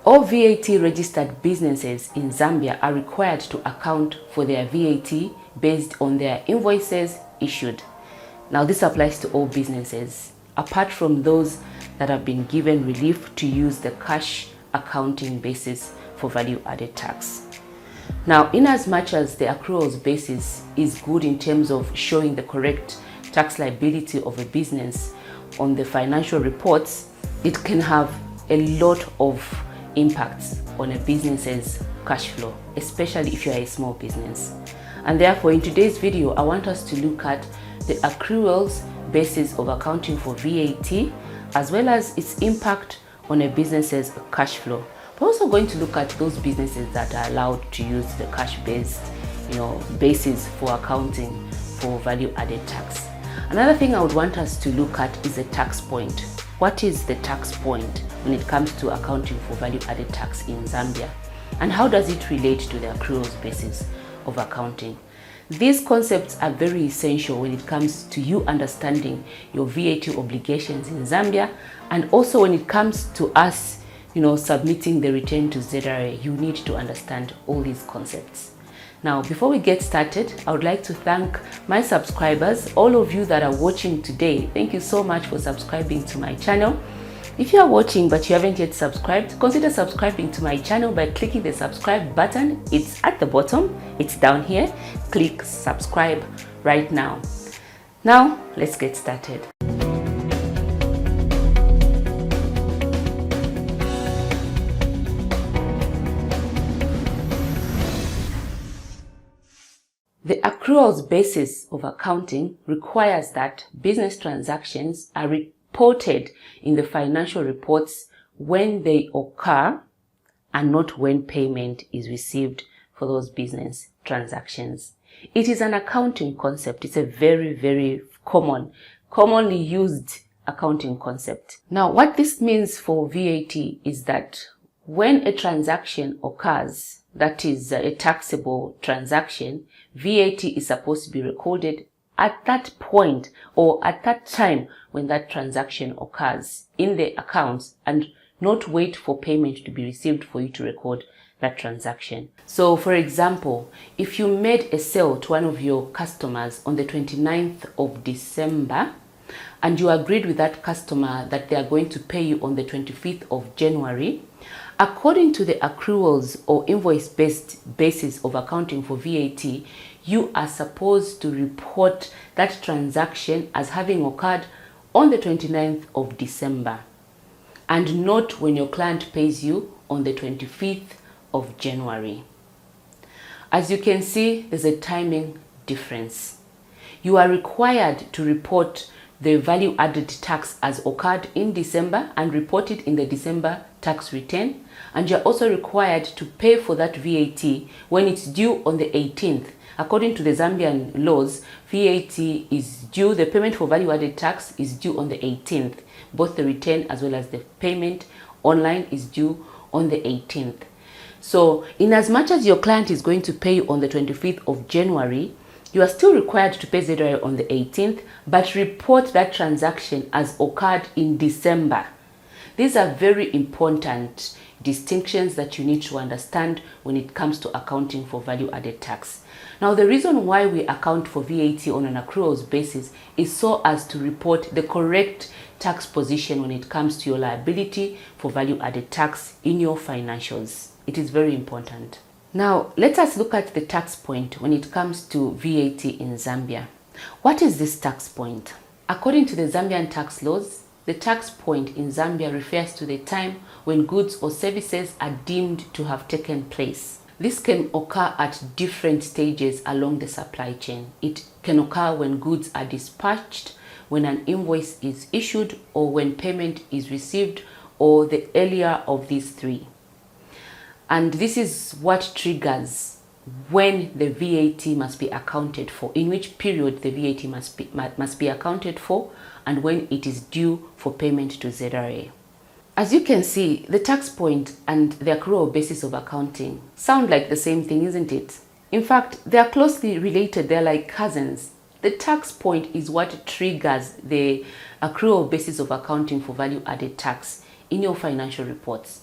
All VAT registered businesses in Zambia are required to account for their VAT based on their invoices issued. Now, this applies to all businesses, apart from those that have been given relief to use the cash accounting basis for value-added tax. Now, in as much as the accruals basis is good in terms of showing the correct tax liability of a business on the financial reports, it can have a lot of impacts on a business's cash flow, especially if you are a small business. And therefore, in today's video, I want us to look at the accruals basis of accounting for VAT, as well as its impact on a business's cash flow. We're also going to look at those businesses that are allowed to use the cash-based, basis for accounting for value-added tax. Another thing I would want us to look at is the tax point. What is the tax point when it comes to accounting for value-added tax in Zambia? And how does it relate to the accruals basis of accounting? These concepts are very essential when it comes to you understanding your VAT obligations in Zambia, and also when it comes to us submitting the return to ZRA, you need to understand all these concepts. Now, before we get started, I would like to thank my subscribers, all of you that are watching today. Thank you so much for subscribing to my channel. If you are watching but you haven't yet subscribed, consider subscribing to my channel by clicking the subscribe button. It's at the bottom, it's down here. Click subscribe right now. Now, let's get started. The accruals basis of accounting requires that business transactions are reported in the financial reports when they occur and not when payment is received for those business transactions. It is an accounting concept. It's a very, very commonly used accounting concept. Now, what this means for VAT is that when a transaction occurs, that is a taxable transaction, VAT is supposed to be recorded at that point or at that time when that transaction occurs in the accounts, and not wait for payment to be received for you to record that transaction. So, for example, if you made a sale to one of your customers on the 29th of December, and you agreed with that customer that they are going to pay you on the 25th of January, according to the accruals or invoice-based basis of accounting for VAT, you are supposed to report that transaction as having occurred on the 29th of December and not when your client pays you on the 25th of January. As you can see, there's a timing difference. You are required to report the value-added tax as occurred in December and report it in the December tax return, and you're also required to pay for that VAT when it's due on the 18th. According to the Zambian laws, VAT is due, the payment for value-added tax is due on the 18th. Both the return as well as the payment online is due on the 18th. So, in as much as your client is going to pay you on the 25th of January, you are still required to pay ZRA on the 18th, but report that transaction as occurred in December. These are very important distinctions that you need to understand when it comes to accounting for value-added tax. Now, the reason why we account for VAT on an accruals basis is so as to report the correct tax position when it comes to your liability for value-added tax in your financials. It is very important. Now, let us look at the tax point when it comes to VAT in Zambia. What is this tax point? According to the Zambian tax laws, the tax point in Zambia refers to the time when goods or services are deemed to have taken place. This can occur at different stages along the supply chain. It can occur when goods are dispatched, when an invoice is issued, or when payment is received, or the earlier of these three. And this is what triggers when the VAT must be accounted for, in which period the VAT must be accounted for, and when it is due for payment to ZRA. As you can see, the tax point and the accrual basis of accounting sound like the same thing, isn't it? In fact, they are closely related. They're like cousins. The tax point is what triggers the accrual basis of accounting for value-added tax in your financial reports.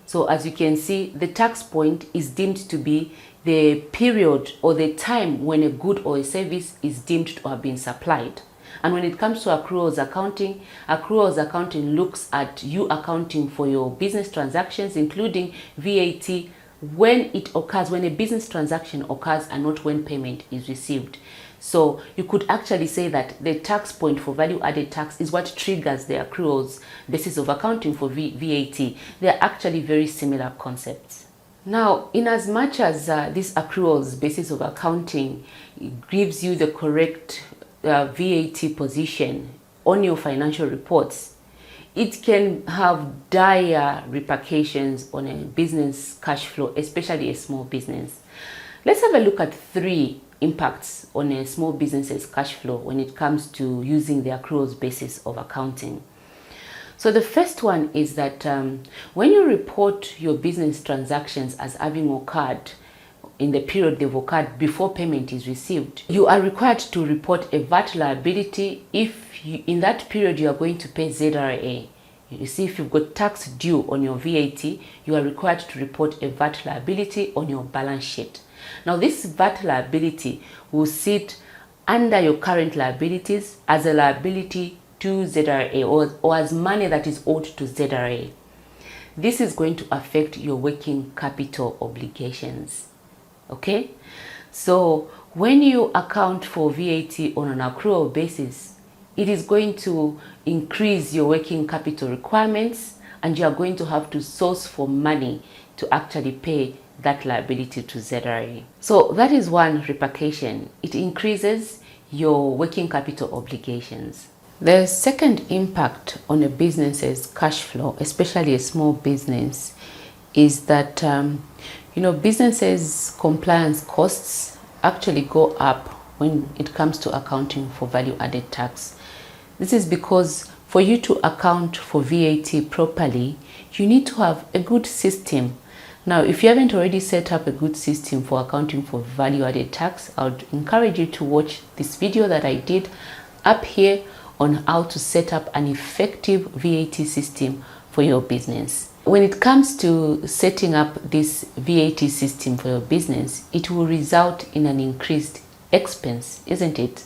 So as you can see, the tax point is deemed to be the period or the time when a good or a service is deemed to have been supplied. And when it comes to accruals accounting looks at you accounting for your business transactions, including VAT, when it occurs, when a business transaction occurs and not when payment is received. So you could actually say that the tax point for value added tax is what triggers the accruals basis of accounting for VAT. They are actually very similar concepts. Now, in as much as this accruals basis of accounting gives you the correct VAT position on your financial reports, it can have dire repercussions on a business cash flow, especially a small business. Let's have a look at 3 impacts on a small business's cash flow when it comes to using the accruals basis of accounting. So the first one is that when you report your business transactions as having occurred in the period they've occurred before payment is received, you are required to report a VAT liability if in that period you are going to pay ZRA. You see, if you've got tax due on your VAT, you are required to report a VAT liability on your balance sheet. Now, this VAT liability will sit under your current liabilities as a liability to ZRA or as money that is owed to ZRA. This is going to affect your working capital obligations. Okay? So, when you account for VAT on an accrual basis, it is going to increase your working capital requirements, and you are going to have to source for money to actually pay that liability to ZRA. So that is one repercussion. It increases your working capital obligations. The second impact on a business's cash flow, especially a small business, is that businesses' compliance costs actually go up when it comes to accounting for value-added tax. This is because for you to account for VAT properly, you need to have a good system. Now, if you haven't already set up a good system for accounting for value-added tax, I would encourage you to watch this video that I did up here on how to set up an effective VAT system for your business. When it comes to setting up this VAT system for your business, it will result in an increased expense, isn't it?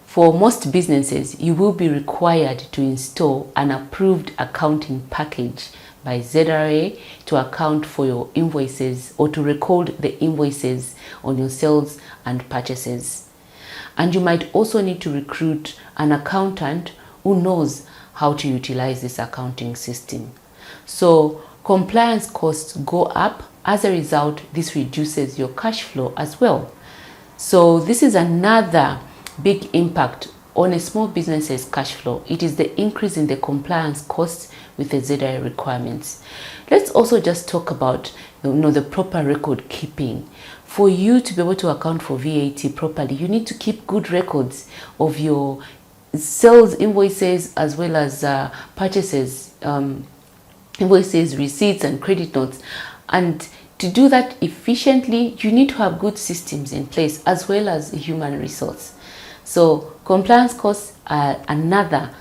For most businesses, you will be required to install an approved accounting package by ZRA to account for your invoices or to record the invoices on your sales and purchases. And you might also need to recruit an accountant who knows how to utilize this accounting system. So compliance costs go up. As a result, this reduces your cash flow as well. So this is another big impact on a small business's cash flow. It is the increase in the compliance costs with the ZRA requirements. Let's also just talk about the proper record keeping. For you to be able to account for VAT properly, you need to keep good records of your sales invoices as well as purchases, invoices, receipts, and credit notes. And to do that efficiently, you need to have good systems in place as well as human resource. So compliance costs are another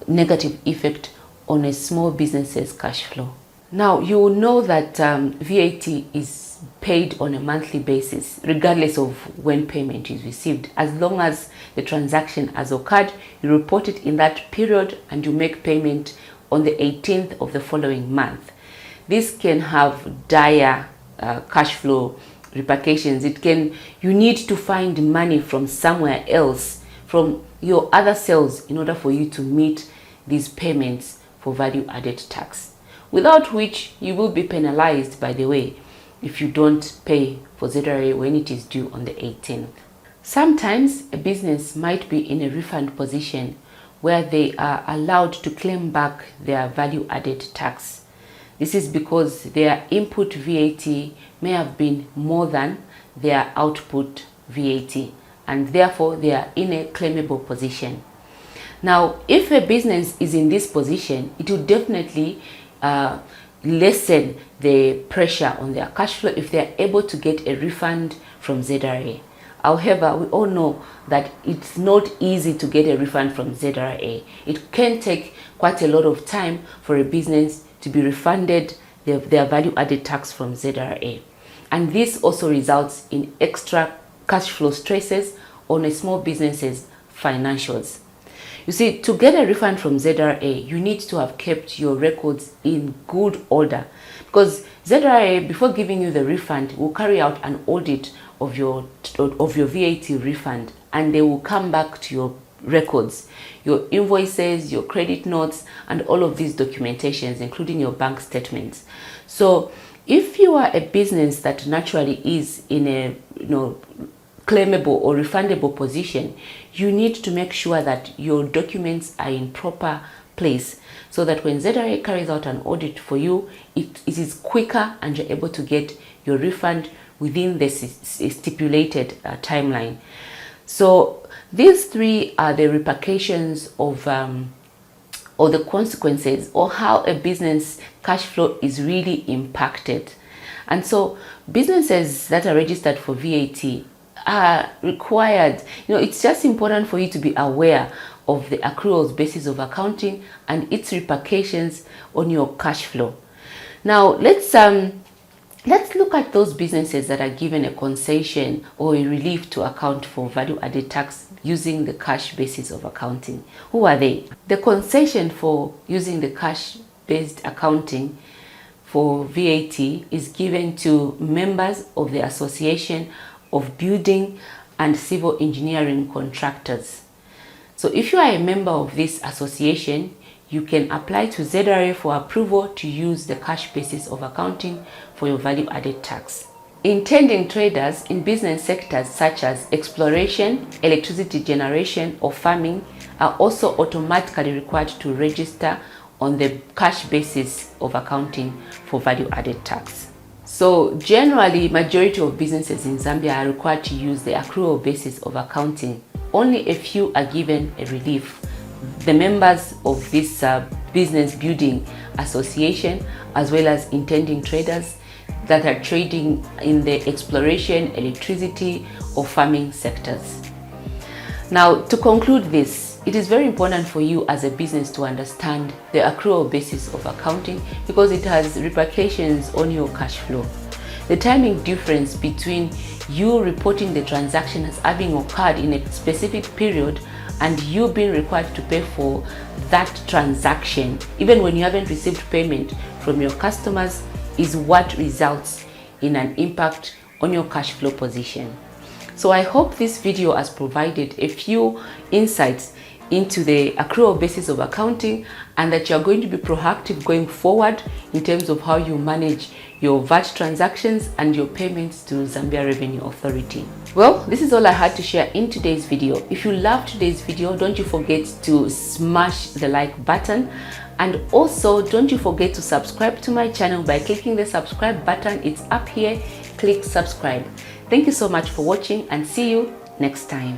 negative effect on a small business's cash flow. Now, you will know that VAT is paid on a monthly basis, regardless of when payment is received. As long as the transaction has occurred, you report it in that period and you make payment on the 18th of the following month. This can have dire cash flow repercussions. You need to find money from somewhere else, from your other sales, in order for you to meet these payments for value-added tax, without which you will be penalized, by the way, if you don't pay for ZRA when it is due on the 18th. Sometimes a business might be in a refund position where they are allowed to claim back their value-added tax. This is because their input VAT may have been more than their output VAT, and therefore they are in a claimable position. Now, if a business is in this position, it will definitely lessen the pressure on their cash flow if they are able to get a refund from ZRA. However, we all know that it's not easy to get a refund from ZRA. It can take quite a lot of time for a business to be refunded their value-added tax from ZRA. And this also results in extra cash flow stresses on a small business's financials. You see, to get a refund from ZRA, you need to have kept your records in good order, because ZRA, before giving you the refund, will carry out an audit of your VAT refund, and they will come back to your records, your invoices, your credit notes, and all of these documentations, including your bank statements. So if you are a business that naturally is in a claimable or refundable position, you need to make sure that your documents are in proper place, so that when ZRA carries out an audit for you, it is quicker and you're able to get your refund within the stipulated timeline. So these three are the repercussions of or the consequences, or how a business cash flow is really impacted. And so businesses that are registered for VAT are required, it's just important for you to be aware of the accruals basis of accounting and its repercussions on your cash flow. Now let's look at those businesses that are given a concession or a relief to account for value-added tax using the cash basis of accounting. Who are they? The concession for using the cash-based accounting for VAT is given to members of the Association of Building and Civil Engineering Contractors. So if you are a member of this association, you can apply to ZRA for approval to use the cash basis of accounting for your value-added tax. Intending traders in business sectors such as exploration, electricity generation, or farming are also automatically required to register on the cash basis of accounting for value-added tax. So generally, majority of businesses in Zambia are required to use the accrual basis of accounting. Only a few are given a relief. The members of this business building association, as well as intending traders that are trading in the exploration, electricity, or farming sectors. Now, to conclude this, it is very important for you as a business to understand the accrual basis of accounting, because it has repercussions on your cash flow. The timing difference between you reporting the transaction as having occurred in a specific period and you being required to pay for that transaction, even when you haven't received payment from your customers, is what results in an impact on your cash flow position. So I hope this video has provided a few insights into the accrual basis of accounting, and that you're going to be proactive going forward in terms of how you manage your VAT transactions and your payments to Zambia Revenue Authority. Well, this is all I had to share in today's video. If you loved today's video, don't you forget to smash the like button, and also don't you forget to subscribe to my channel by clicking the subscribe button. It's up here. Click subscribe. Thank you so much for watching, and see you next time.